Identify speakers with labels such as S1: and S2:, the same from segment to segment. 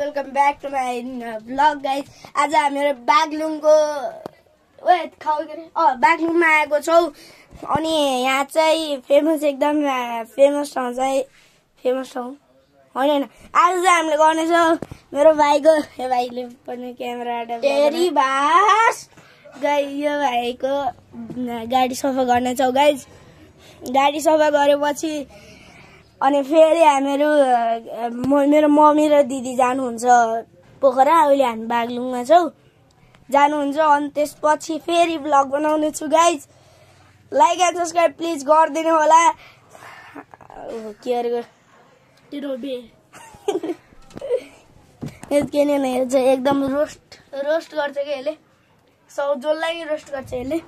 S1: Welcome back to my blog guys. आज हामीहरू बागलुङको बागलुङमा आएको छौँ। अनि यहाँ चाहिँ एकदम फेमस ठाउँ होइन। आज चाहिँ हामीले गर्नेछौँ मेरो भाइको, यो भाइले पनि क्यामेरा यो भाइको गाडी सफा गर्नेछौँ गाइज। गाडी सफा गरेपछि अनि फेरि हामीहरू मेरो मम्मी र दिदी जानुहुन्छ पोखरा। अहिले हामी बागलुङमा छौँ, जानुहुन्छ। अनि त्यसपछि फेरि ब्लग बनाउने छु guys. Like and subscribe please गरिदिनु होला। के अरे एकदम रोस्ट गर्छ कि यसले, जसलाई नि रोस्ट गर्छ यसले।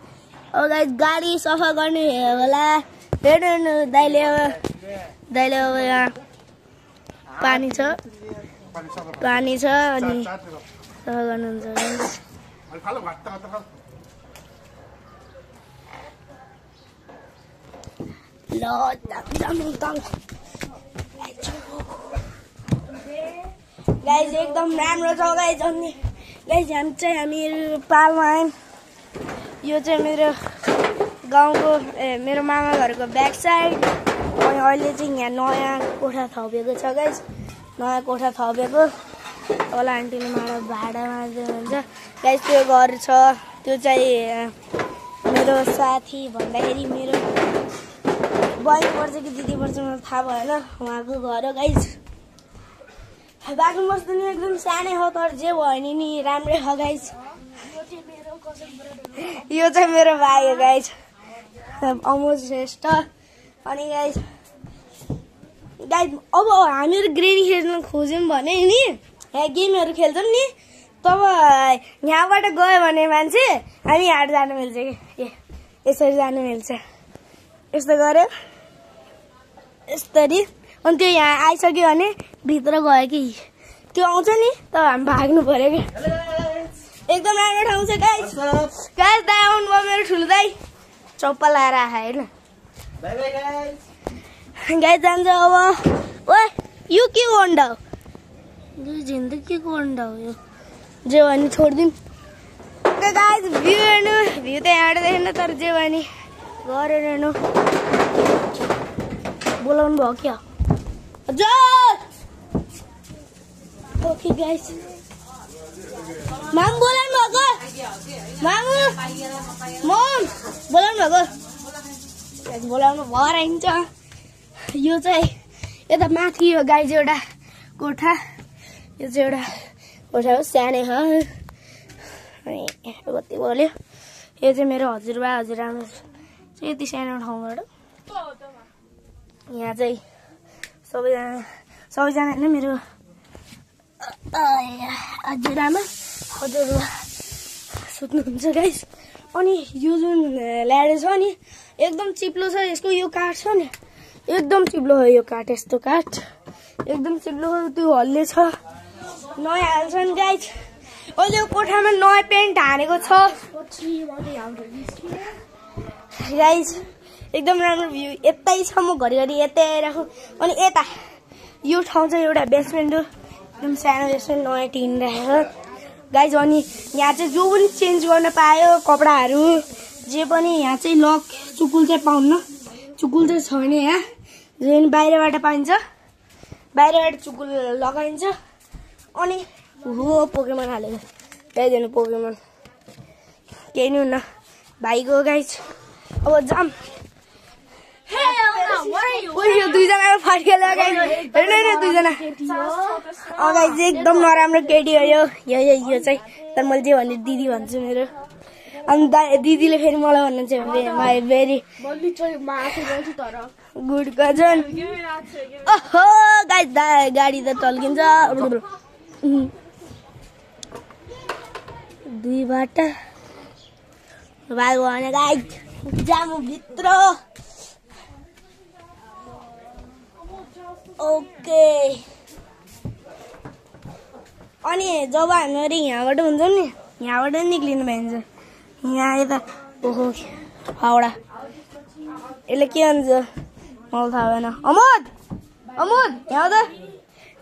S1: अब गाइज गाडी सफा गर्ने होला। हेर्नु दाइले अब यहाँ पानी छ अनि सफा गर्नुहुन्छ। गाइज एकदम राम्रो छ गाइज। अनि गाइज हामीहरू पालमा आयौँ। यो चाहिँ मेरो गाउँको मेरो मामा घरको ब्याक साइड। अनि अहिले चाहिँ यहाँ नयाँ कोठा थपेको छ गाइज, नयाँ कोठा थपेको। होला आन्टीले मलाई भाडा मार्नुहुन्छ गाइज। त्यो घर छ, त्यो चाहिँ मेरो साथी भन्दाखेरि मेरो बहिनी पर्छ कि दिदी पर्छ मलाई थाहा भएन, उहाँको घर हो गाइज। बाटो बस्नु नि एकदम सानै हो, तर जे भयो नि राम्रै हो गाइज। यो चाहिँ मेरो भाइ हो गाइज, अमोज श्रेष्ठ। अनि गाइज अब हामीहरू ग्रेनी खेल्न खोज्यौँ भने नि, यहाँ गेमहरू खेल्छौँ नि, तब यहाँबाट गयो भने मान्छे हामी हाट जानु मिल्छ कि यसरी जानु मिल्छ। यस्तो गऱ्यो यसरी। अनि त्यो यहाँ आइसक्यो भने भित्र गयो कि त्यो आउँछ नि, तब हामी भाग्नु पर्यो कि। एकदम राम्रो ठाउँ छ गाइज। गाइज दाइ आउनुभयो मेरो ठुलो दाइ, चप्पल लाएर आयो होइन गाइज। जान्छ अब। ओ यो के को अन्डा हो? झिन्दै के को अन्डा हो यो? जे भयो नि छोडिदिउँ। ओके गाइज भ्यू हेर्नु, भ्यू त यहाँबाट देख्नु, तर जे भयो नि गरेर हेर्नु। बोलाउनु भयो क्या? ओके गाइज माम बोलाउनु भएको, मामु मम बोलाउनु भएको, बोलाउनु भएर हिँड्छ। यो चाहिँ यता माथि हो गाइज एउटा कोठा। यो चाहिँ एउटा कोठा हो, सानै हो। अनि कति बोल्यो। यो चाहिँ मेरो हजुरबा हजुरआमा चाहिँ यति सानो ठाउँबाट। यहाँ चाहिँ सबैजना नै मेरो हजुरआमा हजुरबा सुत्नुहुन्छ गाइज। अनि यो जुन ल्याडर छ नि एकदम चिप्लो छ, यसको यो काठ छ नि एकदम चिप्लो हो। यो काठ, यस्तो काठ एकदम चिप्लो हो, त्यो हल्ले छ। नयाँ हाल्छ नि गाइज। अहिले यो कोठामा नयाँ पेन्ट हानेको छ गाइज। एकदम राम्रो भ्यू यतै छ, म घरिघरि यतै आइराखु। अनि यता यो ठाउँ चाहिँ एउटा बेसमेन्ट हो, एकदम सानो बेसमेन्ट, नयाँ टिन राखेको गाइज। अनि यहाँ चाहिँ जो पनि चेन्ज गर्न पायो कपडाहरू, जे पनि। यहाँ चाहिँ लक चुकुल चाहिँ पाउन्न, चुकुल चाहिँ छैन यहाँ। जे पनि बाहिरबाट पाइन्छ, बाहिरबाट चुकुल लगाइन्छ। अनि हो पोकेमन हालेको, ल्याइदिनु पोकेमन, केही नि हुन्न भाइको गाइज। अब जाम। यो दुईजनाको फर्केला गाइज, हेर्नु दुईजना गाइज एकदम नराम्रो केटी हो यो चाहिँ। तर मैले जे भने दिदी भन्छु मेरो। अनि दिदीले फेरि मलाई भन्नुहुन्छ माई भेरी गुड कजन। ओहो गाइज गाडी त टल्किन्छ। दुई बाटा भाग भने गाइज जामु भित्र। ओके अनि जब हामीहरू यहाँबाट हुन्छौँ नि, यहाँबाट निक्लिनु भइन्छ। यहाँ यता ओहो हाउडा, यसले के भन्छ मलाई थाहा भएन। अमोद यहाँ त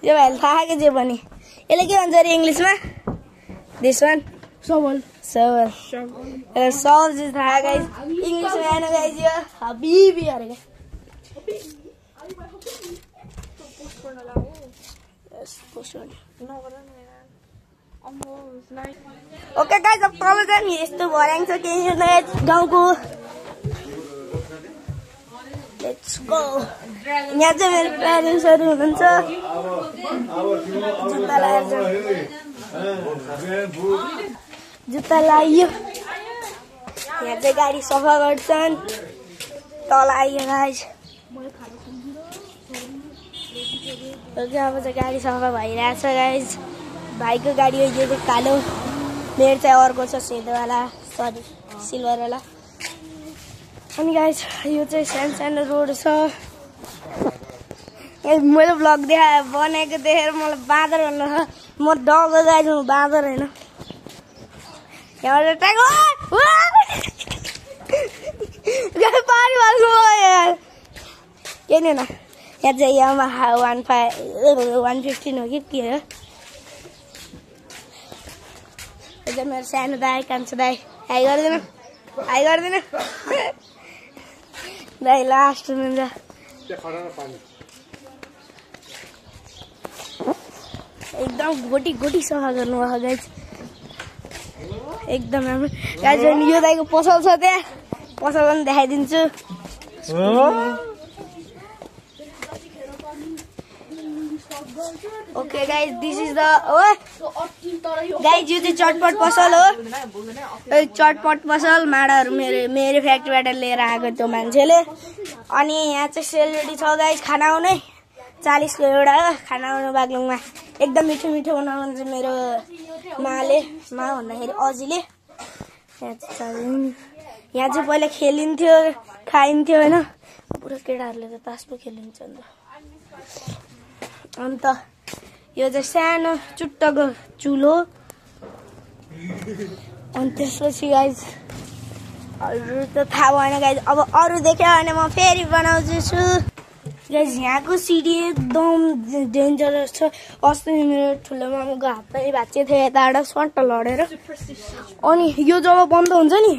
S1: यो भाइले थाहा के जे पनि यसले के भन्छ अरे इङ्ग्लिसमा? This one
S2: Shovel.
S1: सबर सब चाहिँ थाहा गाइज इङ्ग्लिसमा आएन गाइज यो हबिबी अरे क्या ओके गाइज अब तल चाहिँ नि यस्तो भर्याङ छ केही गाउँको लेट्स गो यहाँ चाहिँ मेरो प्यारेन्ट्सहरू हुनुहुन्छ जुत्ता लगाएर जुत्ता लगाइयो यहाँ चाहिँ गाडी सफा गर्छन् तल आइयो गाइज अब चाहिँ गाडी सफा भइरहेछ गाइज भाइको गाडी हो यो चाहिँ कालो मेरो चाहिँ अर्को छ सेतोवाला सरी सिल्भरवाला अनि गाइज यो चाहिँ सानो सानो रोड छ मैले भ्लग बनाएको देखेर मलाई बाँदर भन्नु छ म डल्लो गाइज म बाँदर होइन यहाँबाट पारी हाल्नु यार के नि यहाँ चाहिँ यामाहा 115 हो कि के हो चाहिँ मेरो सानो दाई कान्छो दाई हाई गरिदिनु दाई लास्ट हुनुहुन्छ एकदम गोटी सफा गर्नुभयो गाइज एकदम राम्रो गाइज यो दाईको पसल छ त्यहाँ पसल पनि देखाइदिन्छु okay guys this is the guys यो चाहिँ चटपट पसल हो चटपट पसल माडाहरू मेरो फ्याक्ट्रीबाट लिएर आएको त्यो मान्छेले अनि यहाँ चाहिँ सेलरोटी छ गाइज खाना आउने 40 को एउटा हो खाना आउनु बागलुङमा एकदम मिठो मिठो बनाउनुहुन्छ मेरो माले मा भन्दाखेरि अजीले यहाँ चाहिँ पहिला खेलिन्थ्यो खाइन्थ्यो होइन पुरा केटाहरूले त तास पो खेलिन्छ अन्त यो चाहिँ सानो चुट्टको चुलो अनि त्यसपछि गाइज अरू त थाहा भएन गाइज अब अरू देख्यो भने म फेरि बनाउँछु गाइज यहाँको सिडी एकदम डेन्जरस छ अस्ति मेरो ठुलो मामुको हात पनि भाँचिएको थियो यताबाट सट्ट लडेर अनि यो जब बन्द हुन्छ नि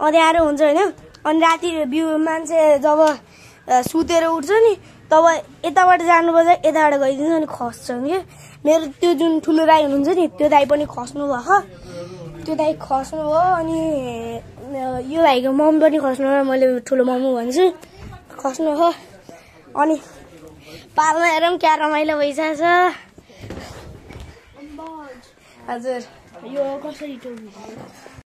S1: अँध्यारो हुन्छ होइन अनि राति मान्छे जब सुतेर उठ्छ नि तब यताबाट जानुपर्छ यताबाट गइदिन्छ अनि खस्छ कि मेरो त्यो जुन ठुलो दाई हुनुहुन्छ नि त्यो दाई पनि खस्नु भएको त्यो दाई खस्नु भयो अनि यो भाइको मम पनि खस्नु भयो मैले ठुलो मम्मी भन्छु खस्नु हो अनि पालमा हेरौँ क्या रमाइलो भइसकेछ हजुर यो कसरी